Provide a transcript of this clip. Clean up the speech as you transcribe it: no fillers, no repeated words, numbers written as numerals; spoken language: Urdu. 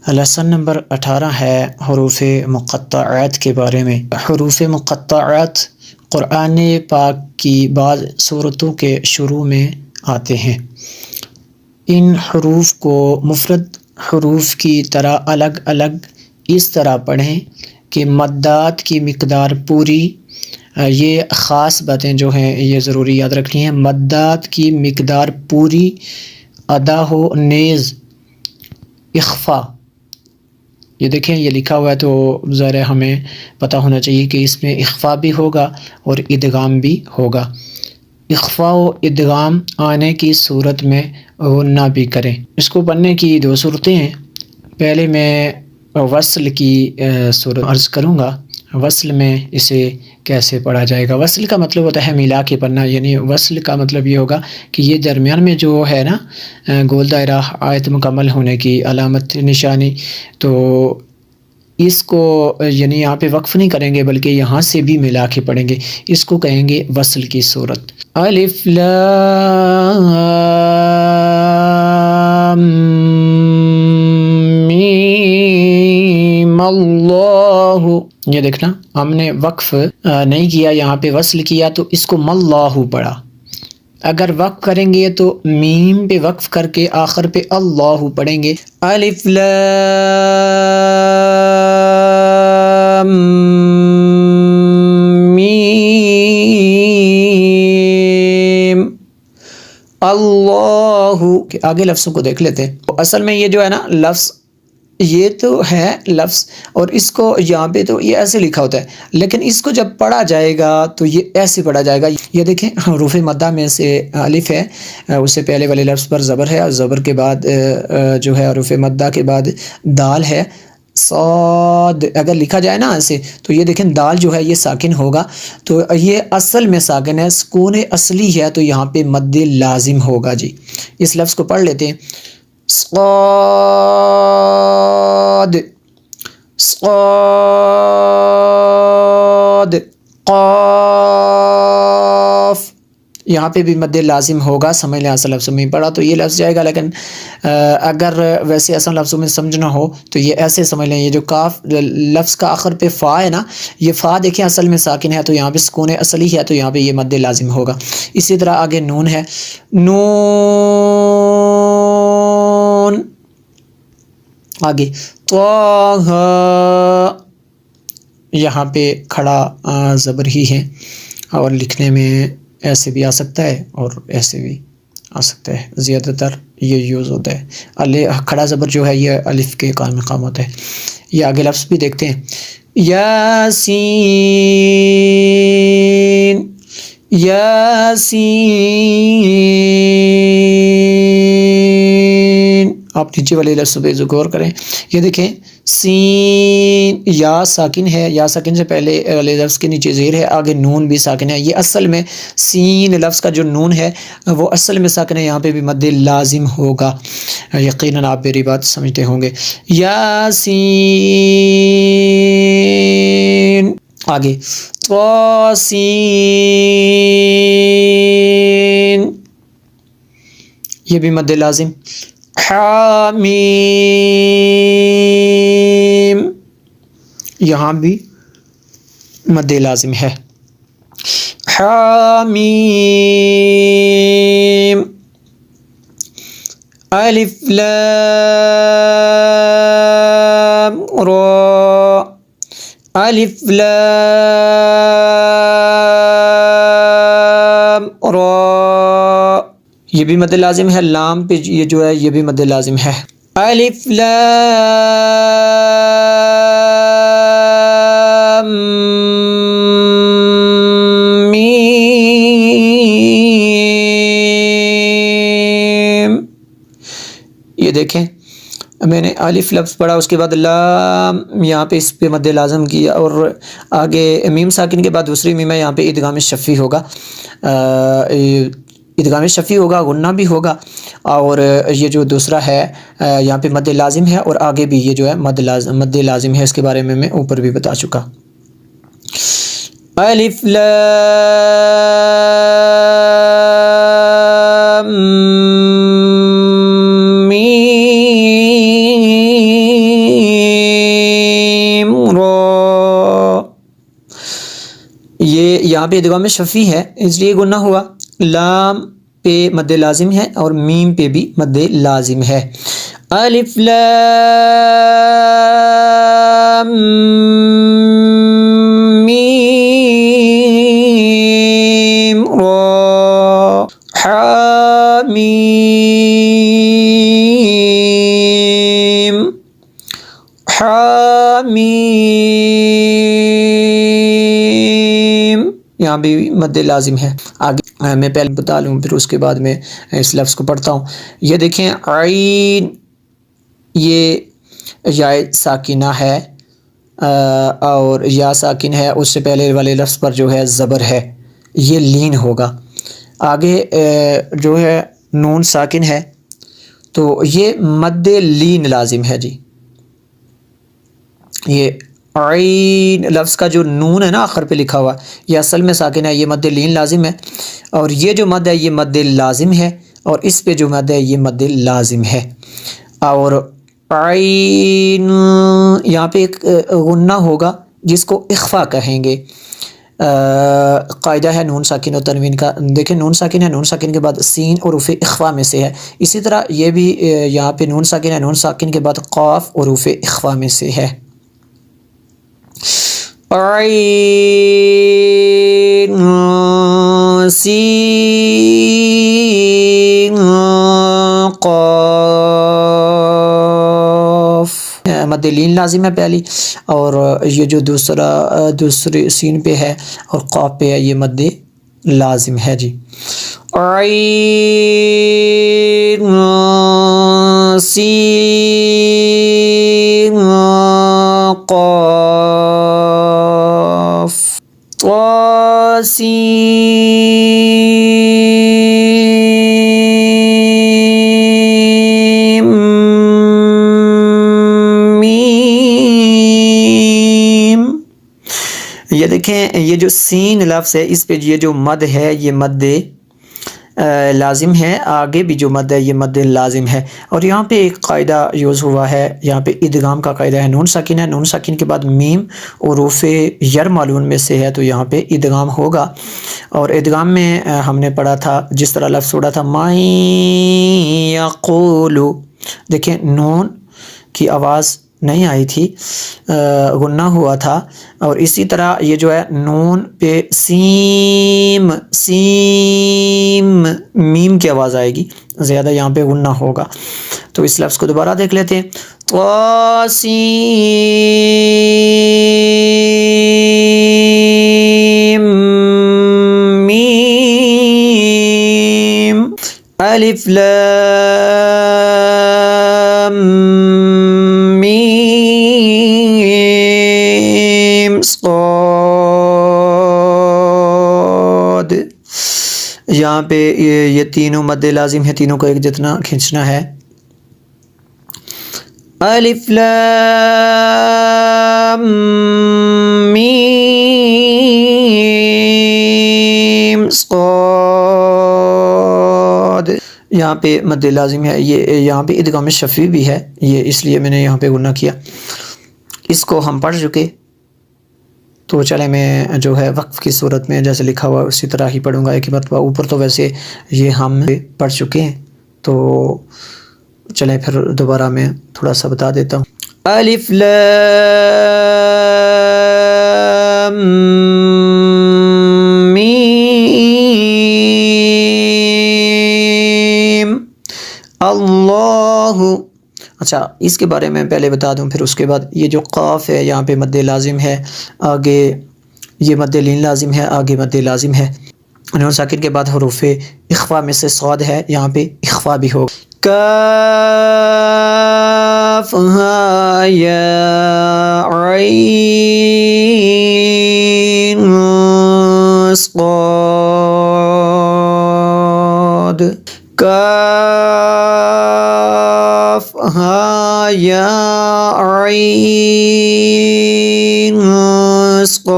لیسن نمبر 18 ہے حروف مقطعات کے بارے میں۔ حروف مقطعات قرآن پاک کی بعض صورتوں کے شروع میں آتے ہیں۔ ان حروف کو مفرد حروف کی طرح الگ الگ اس طرح پڑھیں کہ مدات کی مقدار پوری، یہ خاص باتیں جو ہیں یہ ضروری یاد رکھنی ہیں، مدات کی مقدار پوری ادا ہو، نیز اخفا۔ یہ دیکھیں یہ لکھا ہوا ہے تو ظاہر ہے ہمیں پتہ ہونا چاہیے کہ اس میں اخفا بھی ہوگا اور ادغام بھی ہوگا۔ اخفا و ادغام آنے کی صورت میں نہ بھی کریں۔ اس کو پڑھنے کی دو صورتیں ہیں۔ پہلے میں وصل کی صورت عرض کروں گا۔ وصل میں اسے کیسے پڑھا جائے گا؟ وصل کا مطلب ہوتا ہے ملا کے پڑھنا، یعنی وصل کا مطلب یہ ہوگا کہ یہ درمیان میں جو ہے نا گول دائرہ آیت مکمل ہونے کی علامت نشانی، تو اس کو یعنی یہاں پہ وقف نہیں کریں گے بلکہ یہاں سے بھی ملا کے پڑھیں گے، اس کو کہیں گے وصل کی صورت۔ الف لام میم اللہ، یہ دیکھنا ہم نے وقف نہیں کیا، یہاں پہ وصل کیا تو اس کو ماللہ پڑھا۔ اگر وقف کریں گے تو میم پہ وقف کر کے آخر پہ اللہ پڑھیں گے۔ الف لام میم اللہ، آگے لفظوں کو دیکھ لیتے ہیں۔ اصل میں یہ جو ہے نا لفظ یہ تو ہے لفظ، اور اس کو یہاں پہ تو یہ ایسے لکھا ہوتا ہے، لیکن اس کو جب پڑھا جائے گا تو یہ ایسے پڑھا جائے گا۔ یہ دیکھیں حروف مدہ میں سے الف ہے، اس سے پہلے والے لفظ پر زبر ہے، اور زبر کے بعد جو ہے حروف مدہ کے بعد دال ہے، صاد اگر لکھا جائے نا ایسے تو یہ دیکھیں دال جو ہے یہ ساکن ہوگا، تو یہ اصل میں ساکن ہے، سکون اصلی ہے تو یہاں پہ مد لازم ہوگا۔ جی اس لفظ کو پڑھ لیتے ہیں۔ صاد صاد قاف، یہاں پہ بھی مد لازم ہوگا، سمجھ لیں اصل لفظوں میں پڑھا تو یہ لفظ جائے گا، لیکن اگر ویسے اصل لفظوں میں سمجھنا ہو تو یہ ایسے سمجھ لیں، یہ جو کاف لفظ کا آخر پہ فا ہے نا، یہ فا دیکھیں اصل میں ساکن ہے تو یہاں پہ سکون اصلی ہے تو یہاں پہ یہ مد لازم ہوگا۔ اسی طرح آگے نون ہے، نون، آگے طہ، یہاں پہ کھڑا زبر ہی ہے اور لکھنے میں ایسے بھی آ سکتا ہے اور ایسے بھی آ سکتا ہے، زیادہ تر یہ یوز ہوتا ہے۔ کھڑا زبر جو ہے یہ الف کے قائم مقام ہوتا ہے۔ یہ آگے لفظ بھی دیکھتے ہیں، یاسین، یاسین، آپ نیچے والے لفظ پہ غور کریں، یہ دیکھیں سین، یا ساکن ہے، یا ساکن سے پہلے والے لفظ کے نیچے زیر ہے، آگے نون بھی ساکن ہے، یہ اصل میں سین لفظ کا جو نون ہے وہ اصل میں ساکن ہے، یہاں پہ بھی مد لازم ہوگا، یقیناً آپ میری بات سمجھتے ہوں گے۔ یاسین، آگے طاسین، یہ بھی مد لازم۔ حامیم، یہاں بھی مد لازم ہے۔ حامیم، الف لام را، الف لام را، یہ بھی مد لازم ہے، لام پہ یہ جو ہے یہ بھی مد لازم ہے۔ الف لام میم، یہ دیکھیں میں نے الف لفظ پڑھا، اس کے بعد لام، یہاں پہ اس پہ مد لازم کیا، اور آگے میم ساکن کے بعد دوسری میم ہے، یہاں پہ ادغام شفی ہوگا، ادغام شفی ہوگا، غنہ بھی ہوگا، اور یہ جو دوسرا ہے یہاں پہ مد لازم ہے، اور آگے بھی یہ جو ہے مد لازم ہے، اس کے بارے میں اوپر بھی بتا چکا۔ الف لام یہاں پہ ادغام شفی ہے اس لیے گناہ ہوا، لام پہ مد لازم ہے اور میم پہ بھی مد لازم ہے. الف لام میم را حامیم حامیم، یہاں بھی مد لازم ہے. آگے میں پہلے بتا لوں پھر اس کے بعد میں اس لفظ کو پڑھتا ہوں. یہ دیکھیں عین، یہ یا ساکنہ ہے اور یا ساکن ہے، اس سے پہلے والے لفظ پر جو ہے زبر ہے، یہ لین ہوگا. آگے جو ہے نون ساکن ہے تو یہ مد لین لازم ہے جی. یہ عین لفظ کا جو نون ہے نا آخر پہ لکھا ہوا، یہ اصل میں ساکن ہے، یہ مد لین لازم ہے. اور یہ جو مد ہے یہ مد لازم ہے، اور اس پہ جو مد ہے یہ مد لازم ہے. اور عین یہاں پہ ایک غنہ ہوگا جس کو اخفا کہیں گے. قاعدہ ہے نون ساکن و تنوین کا، دیکھیں نون ساکن ہے، نون ساکن کے بعد سین حروف اخفا میں سے ہے. اسی طرح یہ بھی یہاں پہ نون ساکن ہے، نون ساکن کے بعد قاف حروف اخفا میں سے ہے. عین سین قاف، مد لین لازم ہے پہلی، اور یہ جو دوسری سین پہ ہے اور قاف پہ ہے یہ مد لازم ہے جی. عین سین قاف طاسیم میم. یہ دیکھیں یہ جو سین لفظ ہے اس پہ یہ جو مد ہے یہ مد لازم ہے، آگے بھی جو مد ہے یہ مد لازم ہے. اور یہاں پہ ایک قاعدہ یوز ہوا ہے، یہاں پہ ادغام کا قاعدہ ہے. نون ساکن ہے، نون ساکن کے بعد میم حروف یرملون میں سے ہے تو یہاں پہ ادغام ہوگا. اور ادغام میں ہم نے پڑھا تھا جس طرح لفظ اڑا تھا مَن یقولُ، دیکھیں نون کی آواز نہیں آئی تھی، غنہ ہوا تھا. اور اسی طرح یہ جو ہے نون پہ سیم میم کی آواز آئے گی زیادہ، یہاں پہ غنہ ہوگا. تو اس لفظ کو دوبارہ دیکھ لیتے ہیں. طاسیم میم الف لام میم صاد. یہاں پہ یہ تینوں مد لازم ہے، تینوں کو ایک جتنا کھینچنا ہے. الف لام میم صاد، یہاں پہ مد لازم ہے. یہ یہاں پہ ادغام شفی بھی ہے، یہ اس لیے میں نے یہاں پہ غنہ کیا. اس کو ہم پڑھ چکے تو چلے میں جو ہے وقف کی صورت میں جیسے لکھا ہوا اسی طرح ہی پڑھوں گا ایک مرتبہ. اوپر تو ویسے یہ ہم پڑھ چکے ہیں تو چلیں پھر دوبارہ میں تھوڑا سا بتا دیتا ہوں. الف لام میم اللہ. اچھا اس کے بارے میں پہلے بتا دوں پھر اس کے بعد. یہ جو قاف ہے یہاں پہ مد لازم ہے، آگے یہ مد لین لازم ہے، آگے مد لازم ہے. نون ساکن کے بعد حروف اخفا میں سے صاد ہے، یہاں پہ اخفا بھی ہوگا. کاف ہا یا عین صاد. کاف ہا یا عین صاد.